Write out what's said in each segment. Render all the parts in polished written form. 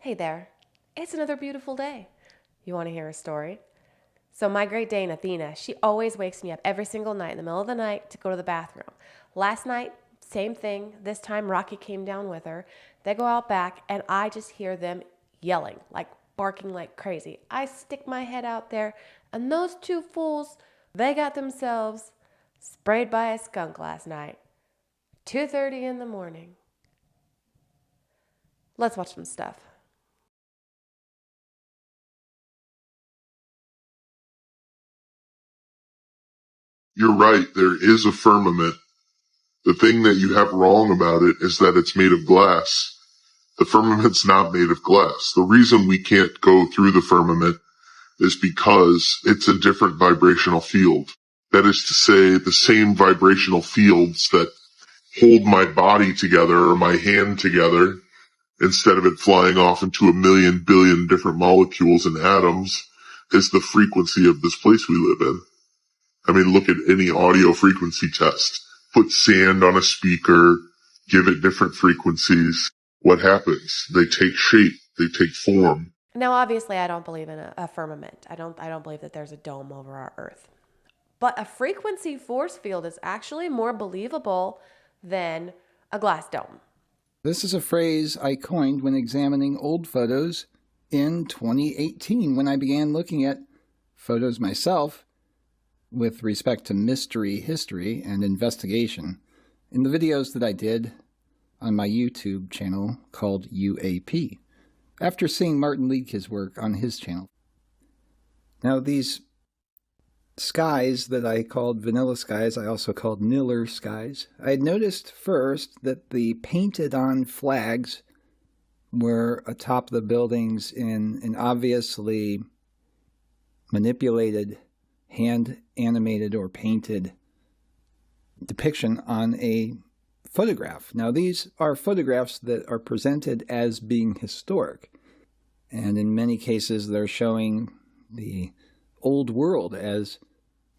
Hey there, it's another beautiful day. You want to hear a story? So my Great Dane, Athena, she always wakes me up every single night in the middle of the night to go to the bathroom. Last night, same thing. This time Rocky came down with her. They go out back and I just hear them yelling, like barking like crazy. I stick my head out there and those two fools, they got themselves sprayed by a skunk last night. 2:30 in the morning. Let's watch some stuff. You're right, there is a firmament. The thing that you have wrong about it is that it's made of glass. The firmament's not made of glass. The reason we can't go through the firmament is because it's a different vibrational field. That is to say, the same vibrational fields that hold my body together or my hand together, instead of it flying off into a million billion different molecules and atoms, is the frequency of this place we live in. I mean, look at any audio frequency test. Put sand on a speaker, give it different frequencies. What happens? They take shape, they take form. Now, obviously, I don't believe in a firmament. I don't believe that there's a dome over our Earth. But a frequency force field is actually more believable than a glass dome. This is a phrase I coined when examining old photos in 2018 when I began looking at photos myself with respect to mystery history and investigation in the videos that I did on my YouTube channel called UAP, after seeing Martin Liedtke's work on his channel. Now, these skies that I called vanilla skies, I also called Niller skies. I had noticed first that the painted-on flags were atop the buildings in an obviously manipulated, hand-animated or painted depiction on a photograph. Now, these are photographs that are presented as being historic, and in many cases they're showing the old world as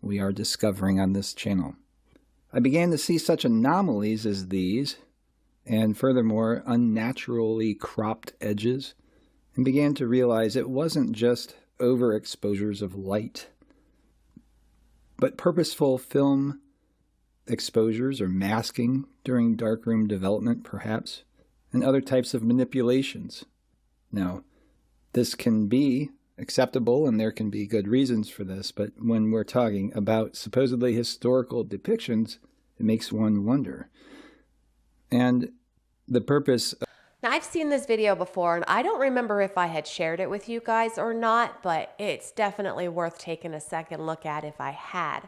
we are discovering on this channel. I began to see such anomalies as these, and furthermore unnaturally cropped edges, and began to realize it wasn't just overexposures of light, but purposeful film exposures or masking during darkroom development, perhaps, and other types of manipulations. Now, this can be acceptable and there can be good reasons for this, but when we're talking about supposedly historical depictions, it makes one wonder. And the purpose... Now, I've seen this video before, and I don't remember if I had shared it with you guys or not, but it's definitely worth taking a second look at if I had.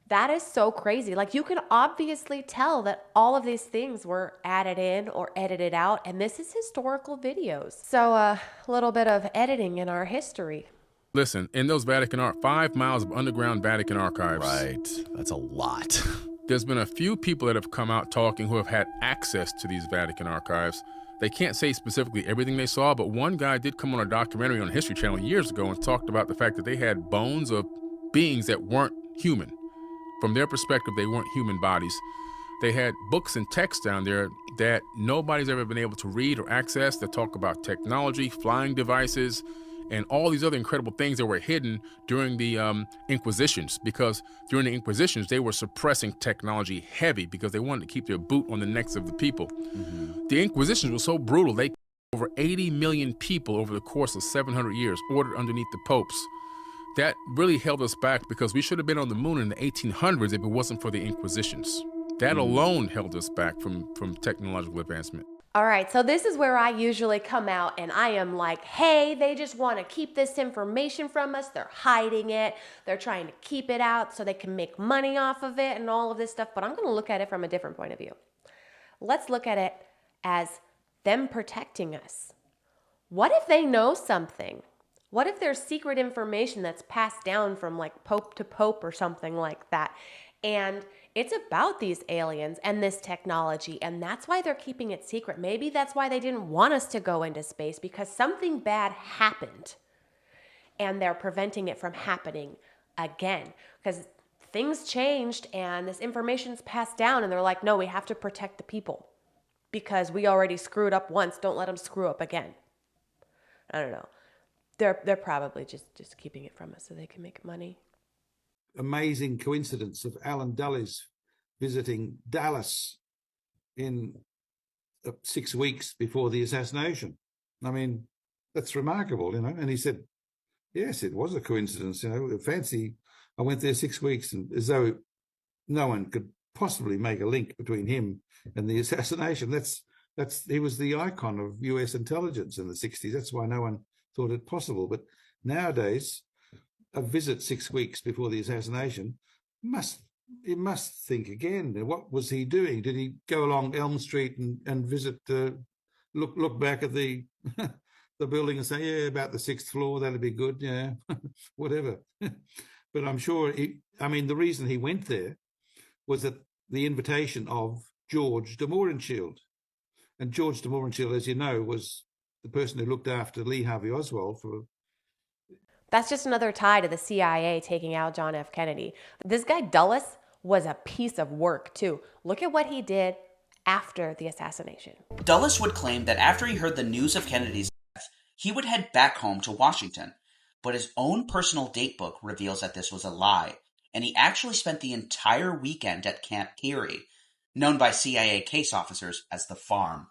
That is so crazy. Like, you can obviously tell that all of these things were added in or edited out, and this is historical videos. So a little bit of editing in our history. Listen, in those Vatican 5 miles of underground Vatican archives. Right, that's a lot. There's been a few people that have come out talking who have had access to these Vatican archives. They can't say specifically everything they saw, but one guy did come on a documentary on History Channel years ago and talked about the fact that they had bones of beings that weren't human. From their perspective, they weren't human bodies. They had books and text down there that nobody's ever been able to read or access that talk about technology, flying devices, and all these other incredible things that were hidden during the Inquisitions, because during the Inquisitions, they were suppressing technology heavy because they wanted to keep their boot on the necks of the people. Mm-hmm. The Inquisitions were so brutal, they killed over 80 million people over the course of 700 years, ordered underneath the popes. That really held us back because we should have been on the moon in the 1800s if it wasn't for the Inquisitions. That alone held us back from technological advancement. All right, so this is where I usually come out and I am like, hey, they just want to keep this information from us. They're hiding it. They're trying to keep it out so they can make money off of it and all of this stuff. But I'm going to look at it from a different point of view. Let's look at it as them protecting us. What if they know something? What if there's secret information that's passed down from like pope to pope or something like that? And it's about these aliens and this technology, and that's why they're keeping it secret. Maybe that's why they didn't want us to go into space, because something bad happened and they're preventing it from happening again. Because things changed and this information's passed down and they're like, no, we have to protect the people because we already screwed up once. Don't let them screw up again. I don't know. They're probably just keeping it from us so they can make money. Amazing coincidence of Alan Dulles visiting Dallas in 6 weeks before the assassination. I mean, that's remarkable, And he said, yes, it was a coincidence, Fancy, I went there 6 weeks, and as though no one could possibly make a link between him and the assassination. He was the icon of US intelligence in the 60s. That's why no one thought it possible. But nowadays, a visit 6 weeks before the assassination must think again. What was he doing? Did he go along Elm Street and visit, look back at the the building and say, yeah, about the 6th floor, that'd be good, yeah, whatever. But I'm sure the reason he went there was at the invitation of George de Mohrenschildt. And George de Mohrenschildt, as you know, was the person who looked after Lee Harvey Oswald for... That's just another tie to the CIA taking out John F. Kennedy. This guy Dulles was a piece of work, too. Look at what he did after the assassination. Dulles would claim that after he heard the news of Kennedy's death, he would head back home to Washington. But his own personal datebook reveals that this was a lie, and he actually spent the entire weekend at Camp Peary, known by CIA case officers as the Farm.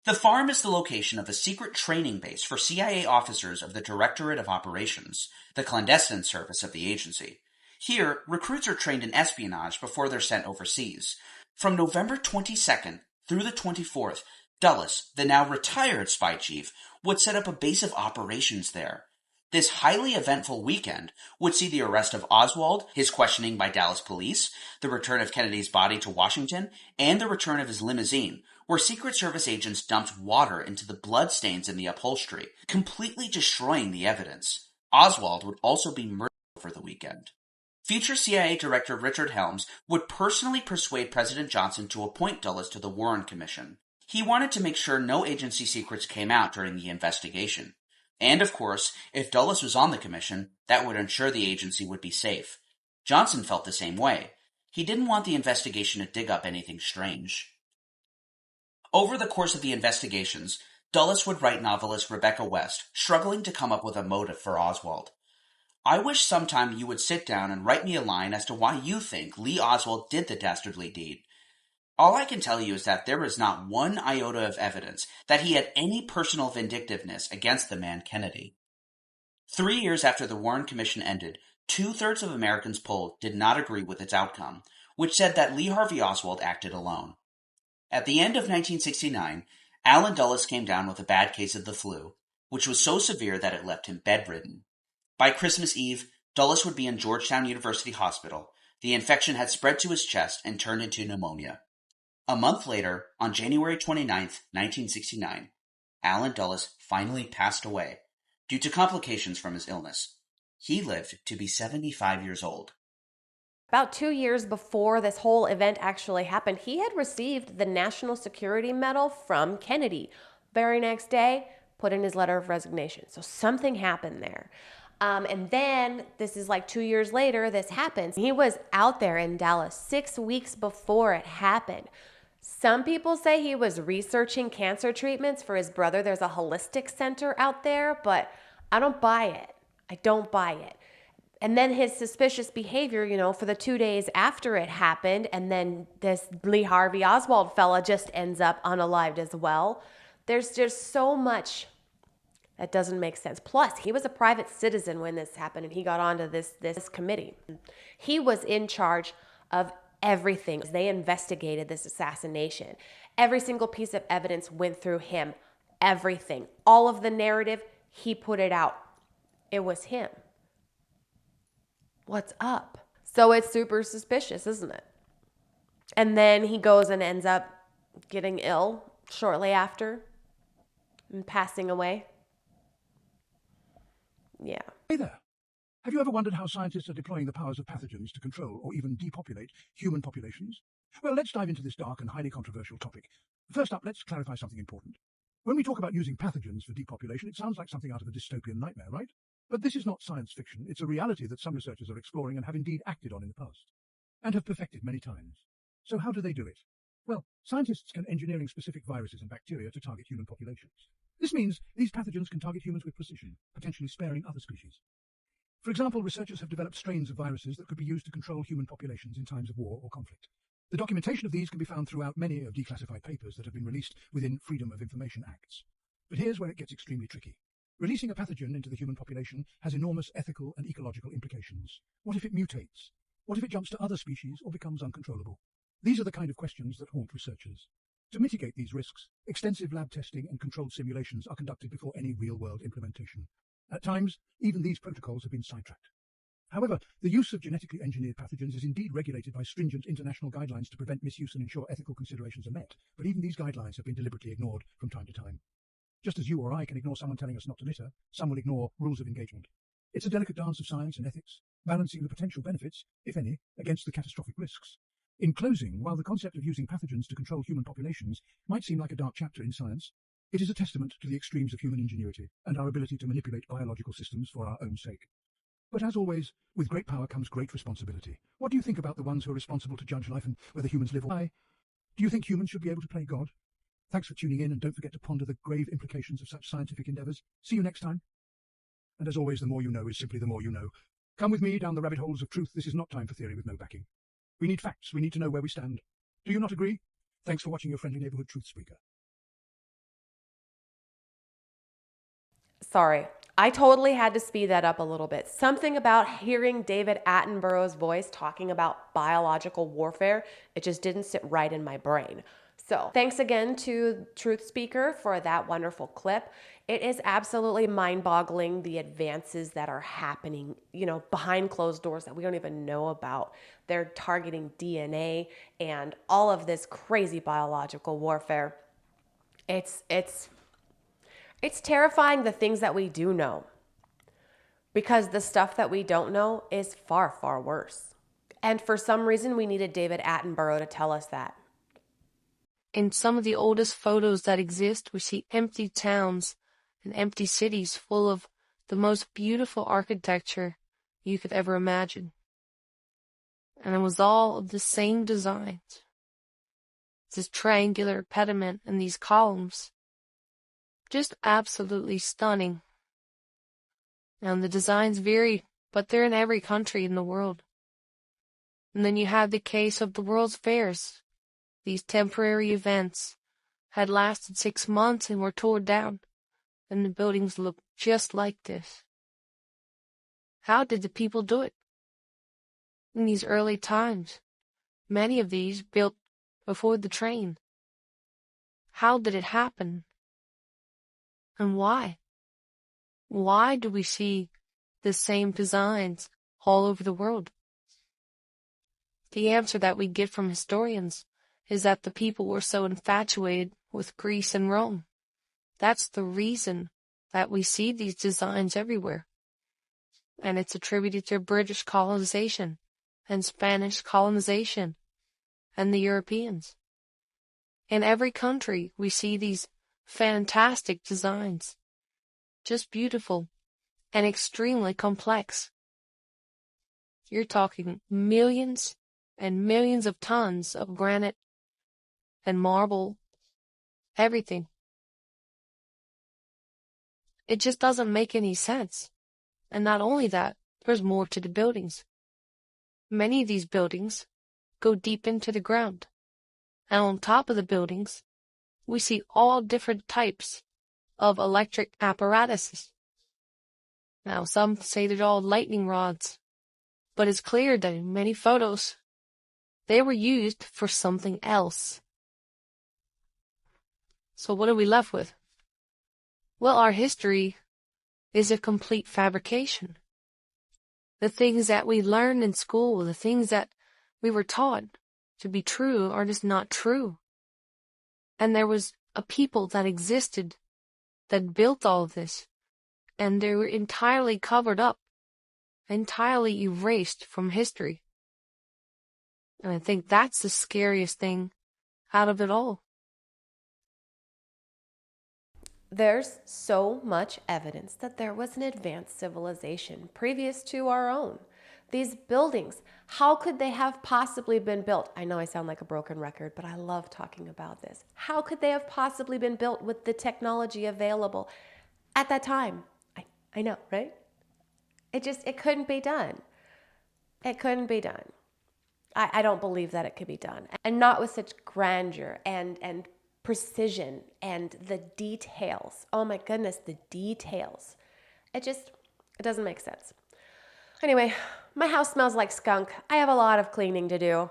The Farm is the location of a secret training base for CIA officers of the Directorate of Operations, the clandestine service of the agency. Here, recruits are trained in espionage before they're sent overseas. From November 22nd through the 24th, Dulles, the now retired spy chief, would set up a base of operations there. This highly eventful weekend would see the arrest of Oswald, his questioning by Dallas police, the return of Kennedy's body to Washington, and the return of his limousine, where Secret Service agents dumped water into the bloodstains in the upholstery, completely destroying the evidence. Oswald would also be murdered over the weekend. Future CIA Director Richard Helms would personally persuade President Johnson to appoint Dulles to the Warren Commission. He wanted to make sure no agency secrets came out during the investigation. And, of course, if Dulles was on the commission, that would ensure the agency would be safe. Johnson felt the same way. He didn't want the investigation to dig up anything strange. Over the course of the investigations, Dulles would write novelist Rebecca West, struggling to come up with a motive for Oswald. I wish sometime you would sit down and write me a line as to why you think Lee Oswald did the dastardly deed. All I can tell you is that there is not one iota of evidence that he had any personal vindictiveness against the man Kennedy. 3 years after the Warren Commission ended, 2/3 of Americans polled did not agree with its outcome, which said that Lee Harvey Oswald acted alone. At the end of 1969, Alan Dulles came down with a bad case of the flu, which was so severe that it left him bedridden. By Christmas Eve, Dulles would be in Georgetown University Hospital. The infection had spread to his chest and turned into pneumonia. A month later, on January 29, 1969, Alan Dulles finally passed away due to complications from his illness. He lived to be 75 years old. About 2 years before this whole event actually happened, he had received the National Security Medal from Kennedy. Very next day, put in his letter of resignation. So something happened there. And then, this is like 2 years later, this happens. He was out there in Dallas 6 weeks before it happened. Some people say he was researching cancer treatments for his brother. There's a holistic center out there, but I don't buy it. I don't buy it. And then his suspicious behavior, for the 2 days after it happened, and then this Lee Harvey Oswald fella just ends up unalived as well. There's just so much that doesn't make sense. Plus, he was a private citizen when this happened, and he got onto this committee. He was in charge of everything. They investigated this assassination. Every single piece of evidence went through him. Everything. All of the narrative, he put it out. It was him. What's up? So it's super suspicious, isn't it? And then he goes and ends up getting ill shortly after and passing away. Yeah. Hey there. Have you ever wondered how scientists are deploying the powers of pathogens to control or even depopulate human populations? Well, let's dive into this dark and highly controversial topic. First up, let's clarify something important. When we talk about using pathogens for depopulation, it sounds like something out of a dystopian nightmare, right? But this is not science fiction. It's a reality that some researchers are exploring and have indeed acted on in the past, and have perfected many times. So how do they do it? Well, scientists can engineering specific viruses and bacteria to target human populations. This means these pathogens can target humans with precision, potentially sparing other species. For example, researchers have developed strains of viruses that could be used to control human populations in times of war or conflict. The documentation of these can be found throughout many of declassified papers that have been released within Freedom of Information Acts. But here's where it gets extremely tricky. Releasing a pathogen into the human population has enormous ethical and ecological implications. What if it mutates? What if it jumps to other species or becomes uncontrollable? These are the kind of questions that haunt researchers. To mitigate these risks, extensive lab testing and controlled simulations are conducted before any real-world implementation. At times, even these protocols have been sidetracked. However, the use of genetically engineered pathogens is indeed regulated by stringent international guidelines to prevent misuse and ensure ethical considerations are met, but even these guidelines have been deliberately ignored from time to time. Just as you or I can ignore someone telling us not to litter, some will ignore rules of engagement. It's a delicate dance of science and ethics, balancing the potential benefits, if any, against the catastrophic risks. In closing, while the concept of using pathogens to control human populations might seem like a dark chapter in science, it is a testament to the extremes of human ingenuity and our ability to manipulate biological systems for our own sake. But as always, with great power comes great responsibility. What do you think about the ones who are responsible to judge life and whether humans live or die? Do you think humans should be able to play God? Thanks for tuning in, and don't forget to ponder the grave implications of such scientific endeavours. See you next time. And as always, the more you know is simply the more you know. Come with me down the rabbit holes of truth. This is not time for theory with no backing. We need facts. We need to know where we stand. Do you not agree? Thanks for watching your friendly neighbourhood truth speaker. Sorry, I totally had to speed that up a little bit. Something about hearing David Attenborough's voice talking about biological warfare, it just didn't sit right in my brain. So thanks again to Truth Speaker for that wonderful clip. It is absolutely mind-boggling the advances that are happening, behind closed doors that we don't even know about. They're targeting DNA and all of this crazy biological warfare. It's terrifying, the things that we do know, because the stuff that we don't know is far, far worse. And for some reason, we needed David Attenborough to tell us that. In some of the oldest photos that exist, we see empty towns and empty cities full of the most beautiful architecture you could ever imagine. And it was all of the same designs. This triangular pediment and these columns. Just absolutely stunning. And the designs vary, but they're in every country in the world. And then you have the case of the World's Fairs. These temporary events had lasted 6 months and were torn down, and the buildings looked just like this. How did the people do it? In these early times, many of these built before the train. How did it happen? And why? Why do we see the same designs all over the world? The answer that we get from historians is that the people were so infatuated with Greece and Rome. That's the reason that we see these designs everywhere. And it's attributed to British colonization and Spanish colonization and the Europeans. In every country, we see these fantastic designs. Just beautiful and extremely complex. You're talking millions and millions of tons of granite and marble, everything. It just doesn't make any sense. And not only that, there's more to the buildings. Many of these buildings go deep into the ground. And on top of the buildings, we see all different types of electric apparatuses. Now, some say they're all lightning rods, but it's clear that in many photos, they were used for something else. So what are we left with? Well, our history is a complete fabrication. The things that we learned in school, the things that we were taught to be true are just not true. And there was a people that existed that built all of this, and they were entirely covered up, entirely erased from history. And I think that's the scariest thing out of it all. There's so much evidence that there was an advanced civilization previous to our own. These buildings, how could they have possibly been built? I know I sound like a broken record, but I love talking about this. How could they have possibly been built with the technology available at that time? I know, right? It couldn't be done. It couldn't be done. I don't believe that it could be done. And not with such grandeur and precision and the details. Oh my goodness, the details. It doesn't make sense. Anyway, my house smells like skunk. I have a lot of cleaning to do.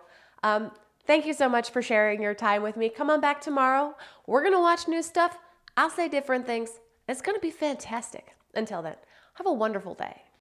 Thank you so much for sharing your time with me. Come on back tomorrow. We're going to watch new stuff. I'll say different things. It's going to be fantastic. Until then, have a wonderful day.